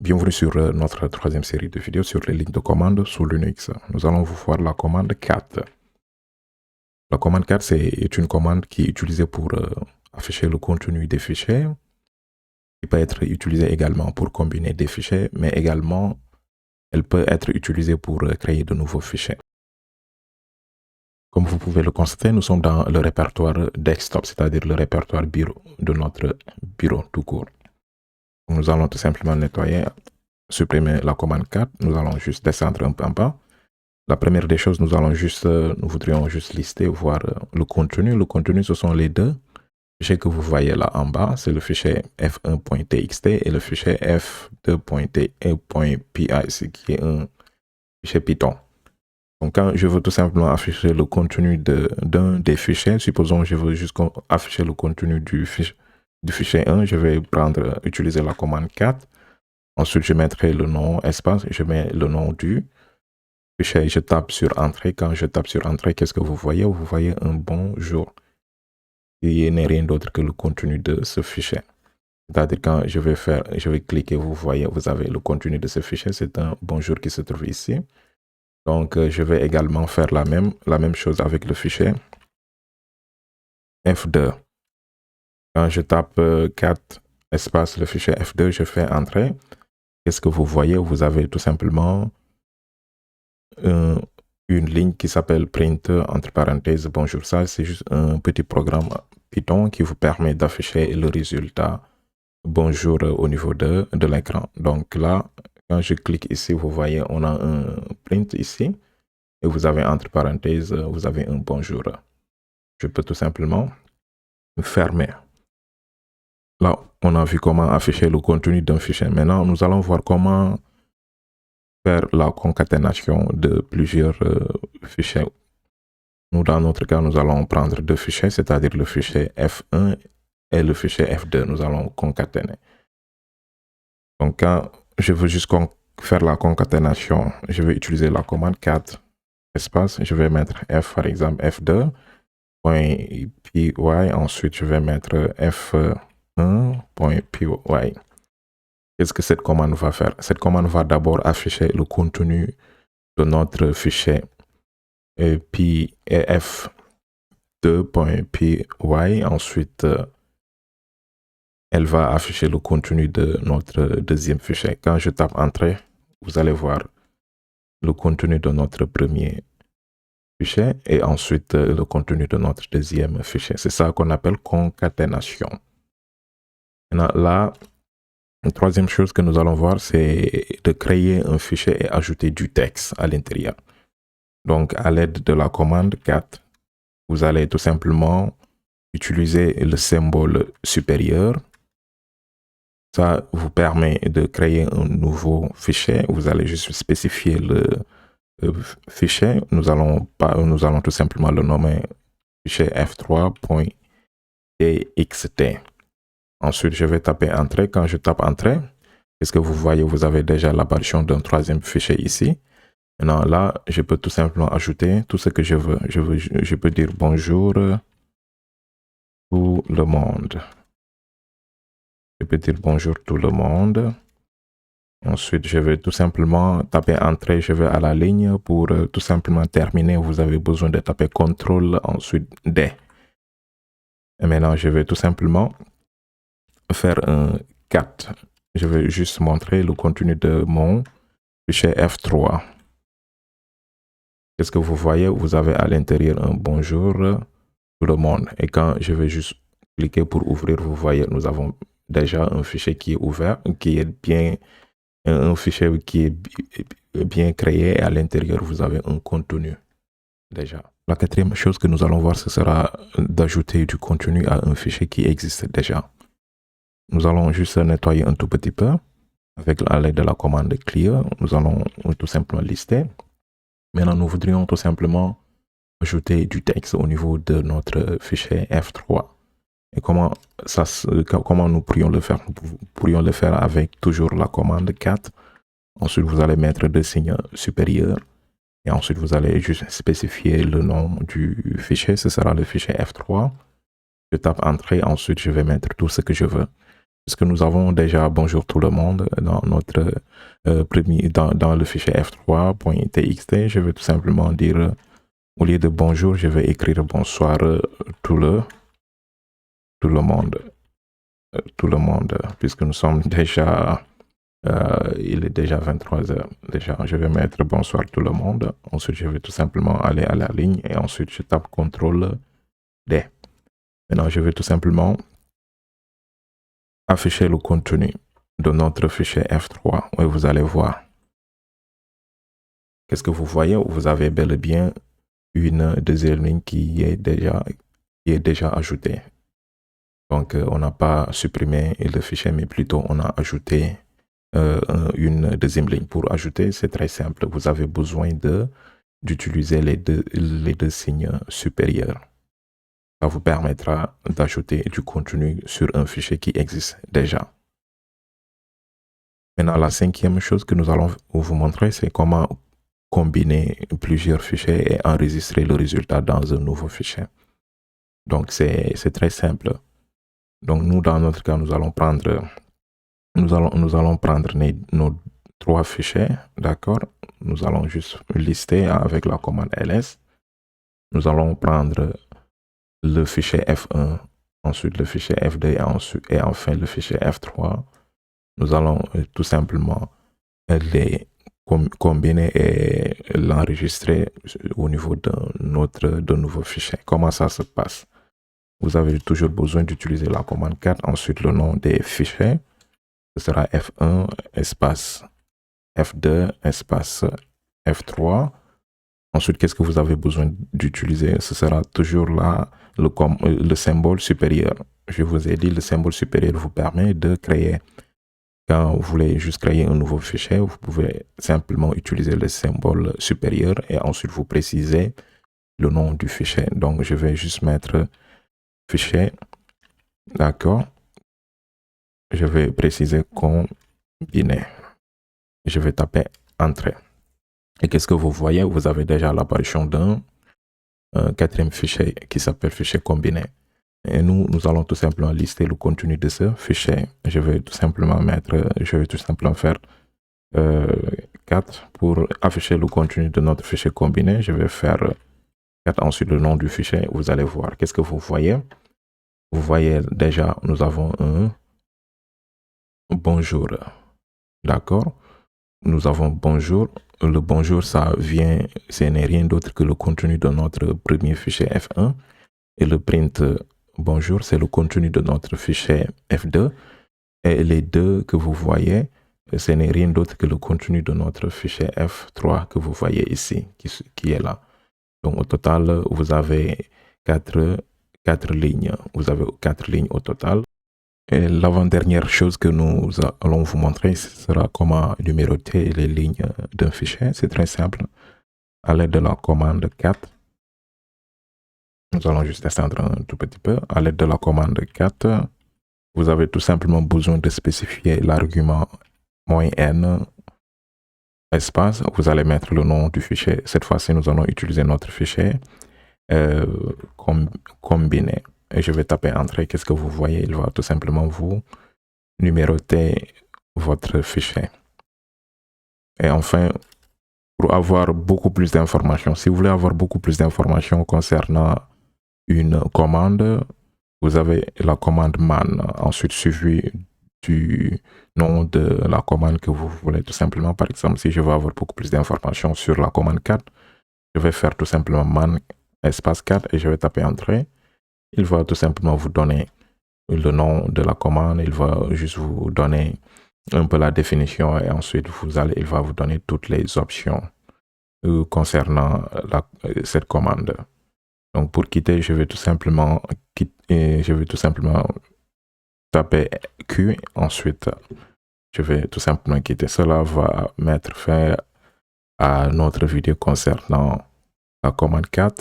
Bienvenue sur notre troisième série de vidéos sur les lignes de commande sous Linux. Nous allons vous voir la commande cat. La commande cat est une commande qui est utilisée pour afficher le contenu des fichiers. Il peut être utilisée également pour combiner des fichiers, mais également elle peut être utilisée pour créer de nouveaux fichiers. Comme vous pouvez le constater, nous sommes dans le répertoire desktop, c'est-à-dire le répertoire bureau de notre bureau tout court. Nous allons tout simplement nettoyer, supprimer la commande cat. Nous allons juste descendre un peu en bas. La première des choses, nous voudrions juste lister, voir le contenu. Le contenu, ce sont les deux fichiers que vous voyez là en bas. C'est le fichier f1.txt et le fichier f2.t.py, ce qui est un fichier Python. Donc, quand je veux tout simplement afficher le contenu d'un des fichiers, supposons que je veux juste afficher le contenu du fichier 1, je vais utiliser la commande cat. Ensuite, je mettrai le nom espace, je mets le nom du fichier, je tape sur entrée. Quand je tape sur entrée, qu'est-ce que vous voyez? Vous voyez un bonjour. Il n'est rien d'autre que le contenu de ce fichier. C'est-à-dire quand je vais cliquer, vous avez le contenu de ce fichier. C'est un bonjour qui se trouve ici. Donc, je vais également faire la même chose avec le fichier F2. Quand je tape cat espace le fichier F2, je fais entrer. Qu'est-ce que vous voyez? Vous avez tout simplement une ligne qui s'appelle print entre parenthèses bonjour. Ça, c'est juste un petit programme Python qui vous permet d'afficher le résultat bonjour au niveau de l'écran. Donc là, quand je clique ici, vous voyez, on a un print ici et vous avez entre parenthèses, vous avez un bonjour. Je peux tout simplement fermer. Là, on a vu comment afficher le contenu d'un fichier. Maintenant, nous allons voir comment faire la concaténation de plusieurs fichiers. Nous, dans notre cas, nous allons prendre deux fichiers, c'est-à-dire le fichier F1 et le fichier F2. Nous allons concaténer. Donc, quand je veux juste faire la concaténation, je vais utiliser la commande cat espace. Je vais mettre F, par exemple, F2.py. Ensuite, je vais mettre F1.py. Qu'est-ce que cette commande va faire? Cette commande va d'abord afficher le contenu de notre fichier f2.py. Ensuite, elle va afficher le contenu de notre deuxième fichier. Quand je tape entrée, vous allez voir le contenu de notre premier fichier et ensuite le contenu de notre deuxième fichier. C'est ça qu'on appelle concaténation. Maintenant, là, la troisième chose que nous allons voir, c'est de créer un fichier et ajouter du texte à l'intérieur. Donc, à l'aide de la commande cat, vous allez tout simplement utiliser le symbole supérieur. Ça vous permet de créer un nouveau fichier. Vous allez juste spécifier le fichier. Nous allons tout simplement le nommer fichier f3.txt. Ensuite, je vais taper entrée. Quand je tape entrée, qu'est-ce que vous voyez? Vous avez déjà l'apparition d'un troisième fichier ici. Maintenant, là, je peux tout simplement ajouter tout ce que je veux. Je peux dire bonjour tout le monde. Je peux dire bonjour tout le monde. Ensuite, je vais tout simplement taper entrée. Je vais à la ligne pour tout simplement terminer. Vous avez besoin de taper CTRL, ensuite D. Et maintenant, je vais tout simplement faire un cat. Je vais juste montrer le contenu de mon fichier F3. Qu'est-ce que vous voyez? Vous avez à l'intérieur un bonjour tout le monde. Et quand je vais juste cliquer pour ouvrir, vous voyez, nous avons déjà un fichier qui est ouvert, un fichier qui est bien créé et à l'intérieur, vous avez un contenu déjà. La quatrième chose que nous allons voir, ce sera d'ajouter du contenu à un fichier qui existe déjà. Nous allons juste nettoyer un tout petit peu avec l'aide de la commande clear. Nous allons tout simplement lister. Maintenant, nous voudrions tout simplement ajouter du texte au niveau de notre fichier F3. Et comment nous pourrions le faire? Nous pourrions le faire avec toujours la commande cat. Ensuite, vous allez mettre deux signes supérieurs. Et ensuite, vous allez juste spécifier le nom du fichier. Ce sera le fichier F3. Je tape entrée. Ensuite, je vais mettre tout ce que je veux. puisque nous avons déjà bonjour tout le monde dans notre dans le fichier f3.txt, je vais tout simplement dire, au lieu de bonjour, je vais écrire bonsoir tout le monde, puisque nous sommes déjà, il est déjà 23h. Déjà, je vais mettre bonsoir tout le monde. Ensuite, je vais tout simplement aller à la ligne et ensuite je tape CTRL D. Maintenant, je vais tout simplement afficher le contenu de notre fichier F3 et vous allez voir. Qu'est-ce que vous voyez? Vous avez bel et bien une deuxième ligne qui est déjà ajoutée. Donc, on n'a pas supprimé le fichier, mais plutôt on a ajouté une deuxième ligne. Pour ajouter, c'est très simple. Vous avez besoin d'utiliser les deux signes supérieurs. Ça vous permettra d'ajouter du contenu sur un fichier qui existe déjà. Maintenant, la cinquième chose que nous allons vous montrer, c'est comment combiner plusieurs fichiers et enregistrer le résultat dans un nouveau fichier. Donc, c'est très simple. Donc, nous, dans notre cas, nous allons prendre nos 3 fichiers, d'accord? Nous allons juste lister avec la commande ls. Nous allons prendre le fichier f1, ensuite le fichier f2 et enfin le fichier f3. Nous allons tout simplement les combiner et l'enregistrer au niveau de nouveau fichier. Comment ça se passe? Vous avez toujours besoin d'utiliser la commande cat, ensuite le nom des fichiers. Ce sera F1 espace F2 espace F3. Ensuite, qu'est-ce que vous avez besoin d'utiliser? Ce sera toujours là le symbole supérieur. Je vous ai dit, le symbole supérieur vous permet de créer. Quand vous voulez juste créer un nouveau fichier, vous pouvez simplement utiliser le symbole supérieur et ensuite vous précisez le nom du fichier. Donc, je vais juste mettre fichier, d'accord. Je vais préciser combiner. Je vais taper Entrée. Et qu'est-ce que vous voyez? Vous avez déjà l'apparition d'un quatrième fichier qui s'appelle fichier combiné. Et nous allons tout simplement lister le contenu de ce fichier. Je vais tout simplement faire 4 pour afficher le contenu de notre fichier combiné. Je vais faire 4 ensuite le nom du fichier. Vous allez voir. Qu'est-ce que vous voyez? Vous voyez déjà, nous avons un bonjour. D'accord? Nous avons bonjour. Le bonjour, ce n'est rien d'autre que le contenu de notre premier fichier F1. Et le print bonjour, c'est le contenu de notre fichier F2. Et les deux que vous voyez, ce n'est rien d'autre que le contenu de notre fichier F3 que vous voyez ici, qui est là. Donc au total, vous avez 4 lignes. Vous avez 4 lignes au total. Et l'avant-dernière chose que nous allons vous montrer, ce sera comment numéroter les lignes d'un fichier. C'est très simple. À l'aide de la commande cat, nous allons juste descendre un tout petit peu. À l'aide de la commande cat, vous avez tout simplement besoin de spécifier l'argument -n espace. Vous allez mettre le nom du fichier. Cette fois-ci, nous allons utiliser notre fichier combiné. Et je vais taper Entrée. Qu'est-ce que vous voyez? Il va tout simplement vous numéroter votre fichier. Et enfin, pour avoir beaucoup plus d'informations, si vous voulez avoir beaucoup plus d'informations concernant une commande, vous avez la commande man, ensuite suivi du nom de la commande que vous voulez tout simplement. Par exemple, si je veux avoir beaucoup plus d'informations sur la commande 4, je vais faire tout simplement man espace 4 et je vais taper Entrée. Il va tout simplement vous donner le nom de la commande, il va juste vous donner un peu la définition et ensuite il va vous donner toutes les options concernant cette commande. Donc pour quitter, je vais tout simplement taper Q, ensuite je vais tout simplement quitter. Cela va mettre fin à notre vidéo concernant la commande 4.